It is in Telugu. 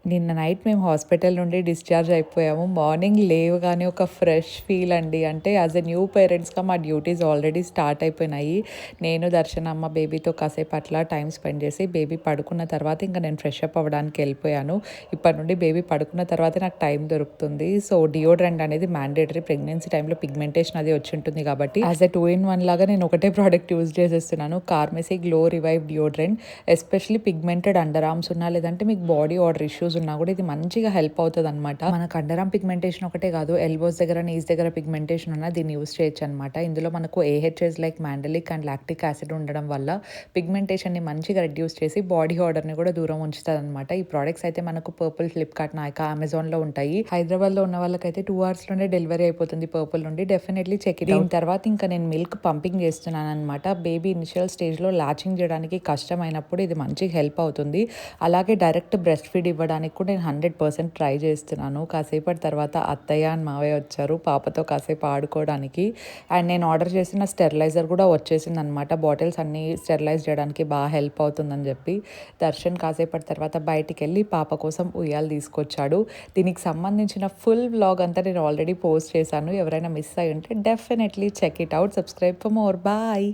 నిన్న నైట్ మేము హాస్పిటల్ నుండి డిశ్చార్జ్ అయిపోయాము. మార్నింగ్ లేవగానే ఒక ఫ్రెష్ ఫీల్ అండి. అంటే యాజ్ ఎ న్యూ పేరెంట్స్‌గా మా డ్యూటీస్ ఆల్రెడీ స్టార్ట్ అయిపోయినాయి. నేను, దర్శన్ అమ్మ బేబీతో కాసేపు అట్లా టైమ్ స్పెండ్ చేసి బేబీ పడుకున్న తర్వాత ఇంక నేను ఫ్రెష్ అప్ అవ్వడానికి వెళ్ళిపోయాను. ఇప్పటి నుండి బేబీ పడుకున్న తర్వాతే నాకు టైం దొరుకుతుంది. సో, డియోడ్రెంట్ అనేది మ్యాండేటరీ. ప్రెగ్నెన్సీ టైంలో పిగ్మెంటేషన్ అది వచ్చి ఉంటుంది కాబట్టి యాజ్ ఎ 2 ఇన్ 1 లాగా నేను ఒకటే ప్రోడక్ట్ యూజ్ చేసేస్తున్నాను. Carmesi glow revive deodorant. Especially pigmented underarms ఉన్నా లేదంటే మీకు బాడీ ఆర్డర్ ఇష్యూస్ ఉన్నా కూడా ఇది మంచిగా హెల్ప్ అవుతదనమాట. మనకు అండర్ ఆర్మ్ పిగ్మెంటేషన్ ఒకటే కాదు, ఎల్బోస్ దగ్గర, నీస్ దగ్గర పిగ్మెంటేషన్ ఉన్నా దీన్ని యూజ్ చేయొచ్చు అనమాట. ఇందులో మనకు AHS like mandelic and lactic acid ఉండడం వల్ల పిగ్మెంటేషన్‌ని మంచిగా రెడ్యూస్ చేసి బాడీ ఆర్డర్‌ని కూడా దూరం ఉంచుతదనమాట. ఈ ప్రొడక్ట్స్ అయితే మనకు పర్పుల్, ఫ్లిప్‌కార్ట్, నాయికా, అమెజాన్‌లో ఉంటాయి. హైదరాబాద్‌లో ఉన్న వాళ్ళకైతే 2 అవర్స్‌లోనే డెలివరీ అయిపోతుంది పర్పుల్ నుండి. Definitely check it out. దీని తర్వాత ఇంకా నేను మిల్క్ పంపింగ్ చేస్తున్నాననమాట. బేబీ ఇనిషియల్ స్టేజ్‌లో లాచింగ్ చేయడానికి కష్టమైనప్పుడు ఇది మంచిగా హెల్ప్ అవుతుంది. అలాగే డైరెక్ట్ బ్రెస్ట్ ఫీడ్ ఇవ్వడానికి కూడా నేను 100% ట్రై చేస్తున్నాను. కాసేపటి తర్వాత అత్తయ్య అండ్ మావయ్య వచ్చారు పాపతో కాసేపు ఆడుకోవడానికి. అండ్ నేను ఆర్డర్ చేసిన స్టెరిలైజర్ కూడా వచ్చేసిందనమాట. బాటిల్స్ అన్నీ స్టెరిలైజ్ చేయడానికి బాగా హెల్ప్ అవుతుందని చెప్పి. దర్శన్ కాసేపటి తర్వాత బయటికెళ్ళి పాప కోసం ఉయ్యాలు తీసుకొచ్చాడు. దీనికి సంబంధించిన ఫుల్ వ్లాగ్ అంతా నేను ఆల్రెడీ పోస్ట్ చేశాను. ఎవరైనా మిస్ అయ్యి ఉంటే definitely check it out. Subscribe for more. Bye.